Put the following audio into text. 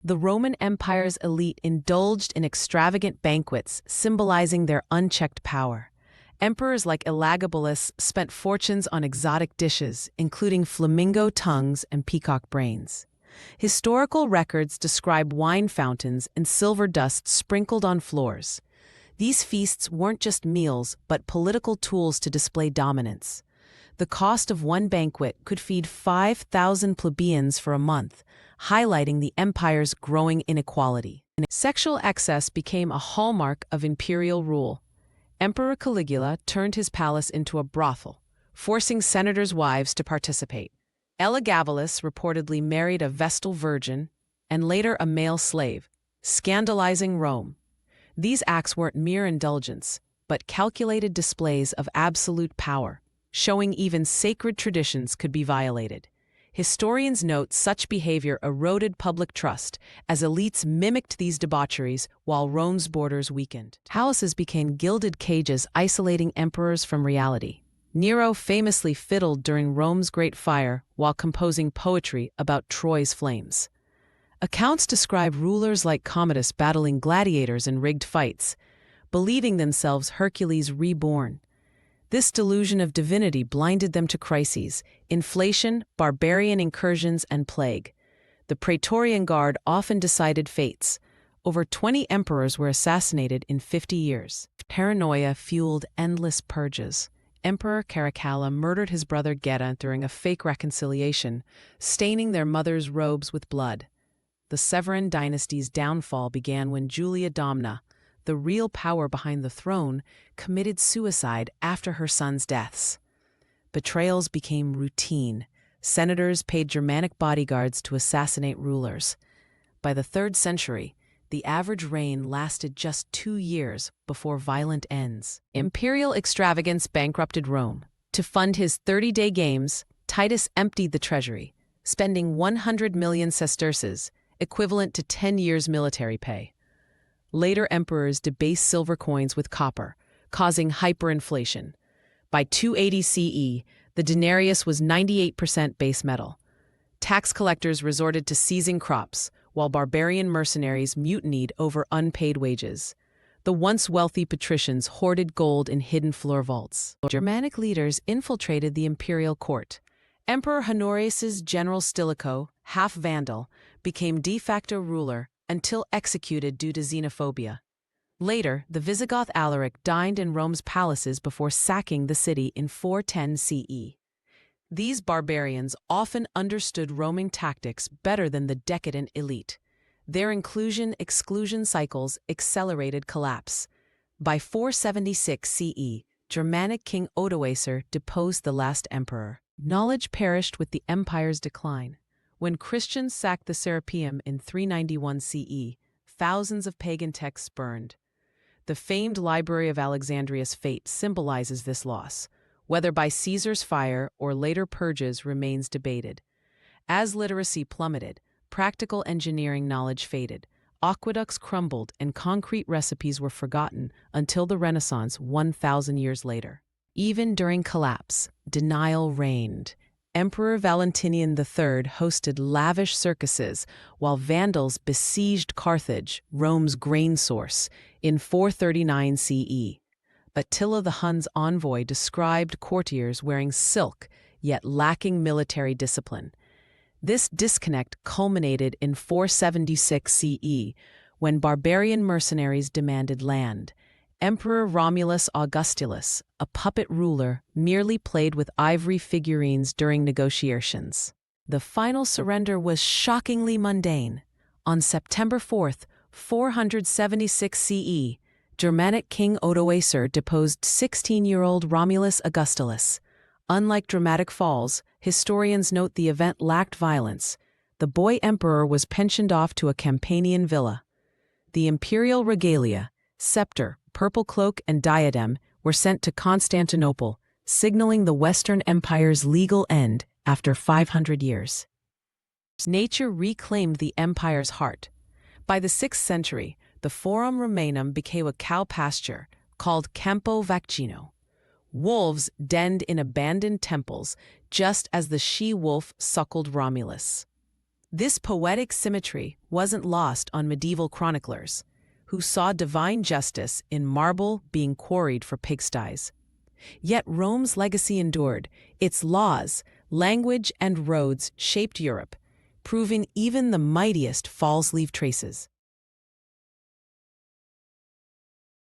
The Roman Empire's elite indulged in extravagant banquets, symbolizing their unchecked power. Emperors like Elagabalus spent fortunes on exotic dishes, including flamingo tongues and peacock brains. Historical records describe wine fountains and silver dust sprinkled on floors. These feasts weren't just meals, but political tools to display dominance. The cost of one banquet could feed 5,000 plebeians for a month, highlighting the empire's growing inequality. Sexual excess became a hallmark of imperial rule. Emperor Caligula turned his palace into a brothel, forcing senators' wives to participate. Elagabalus reportedly married a Vestal virgin and later a male slave, scandalizing Rome. These acts weren't mere indulgence, but calculated displays of absolute power, showing even sacred traditions could be violated. Historians note such behavior eroded public trust as elites mimicked these debaucheries while Rome's borders weakened. Palaces became gilded cages isolating emperors from reality. Nero famously fiddled during Rome's Great Fire while composing poetry about Troy's flames. Accounts describe rulers like Commodus battling gladiators in rigged fights, believing themselves Hercules reborn. This delusion of divinity blinded them to crises: inflation, barbarian incursions, and plague. The Praetorian Guard often decided fates. Over 20 emperors were assassinated in 50 years. Paranoia fueled endless purges. Emperor Caracalla murdered his brother Geta during a fake reconciliation, staining their mother's robes with blood. The Severan dynasty's downfall began when Julia Domna, the real power behind the throne, committed suicide after her son's deaths. Betrayals became routine. Senators paid Germanic bodyguards to assassinate rulers. By the 3rd century, the average reign lasted just 2 years before violent ends. Imperial extravagance bankrupted Rome. To fund his 30-day games, Titus emptied the treasury, spending 100 million sesterces, equivalent to 10 years' military pay. Later emperors debased silver coins with copper, causing hyperinflation. By 280 CE, the denarius was 98% base metal. Tax collectors resorted to seizing crops, while barbarian mercenaries mutinied over unpaid wages. The once wealthy patricians hoarded gold in hidden floor vaults. Germanic leaders infiltrated the imperial court. Emperor Honorius's general Stilicho, half Vandal, became de facto ruler until executed due to xenophobia. Later, the Visigoth Alaric dined in Rome's palaces before sacking the city in 410 CE. These barbarians often understood Roman tactics better than the decadent elite. Their inclusion-exclusion cycles accelerated collapse. By 476 CE, Germanic king Odoacer deposed the last emperor. Knowledge perished with the empire's decline. When Christians sacked the Serapeum in 391 CE, thousands of pagan texts burned. The famed Library of Alexandria's fate symbolizes this loss. Whether by Caesar's fire or later purges remains debated. As literacy plummeted, practical engineering knowledge faded. Aqueducts crumbled and concrete recipes were forgotten until the Renaissance 1,000 years later. Even during collapse, denial reigned. Emperor Valentinian III hosted lavish circuses, while Vandals besieged Carthage, Rome's grain source, in 439 CE. Attila the Hun's envoy described courtiers wearing silk, yet lacking military discipline. This disconnect culminated in 476 CE, when barbarian mercenaries demanded land. Emperor Romulus Augustulus, a puppet ruler, merely played with ivory figurines during negotiations. The final surrender was shockingly mundane. On September 4, 476 CE, Germanic king Odoacer deposed 16-year-old Romulus Augustulus. Unlike dramatic falls, historians note the event lacked violence. The boy emperor was pensioned off to a Campanian villa. The imperial regalia, scepter, purple cloak, and diadem were sent to Constantinople, signaling the Western Empire's legal end after 500 years. Nature reclaimed the empire's heart. By the 6th century, the Forum Romanum became a cow pasture called Campo Vaccino. Wolves denned in abandoned temples, just as the she-wolf suckled Romulus. This poetic symmetry wasn't lost on medieval chroniclers, who saw divine justice in marble being quarried for pigsties. Yet Rome's legacy endured. Its laws, language, and roads shaped Europe, proving even the mightiest falls leave traces.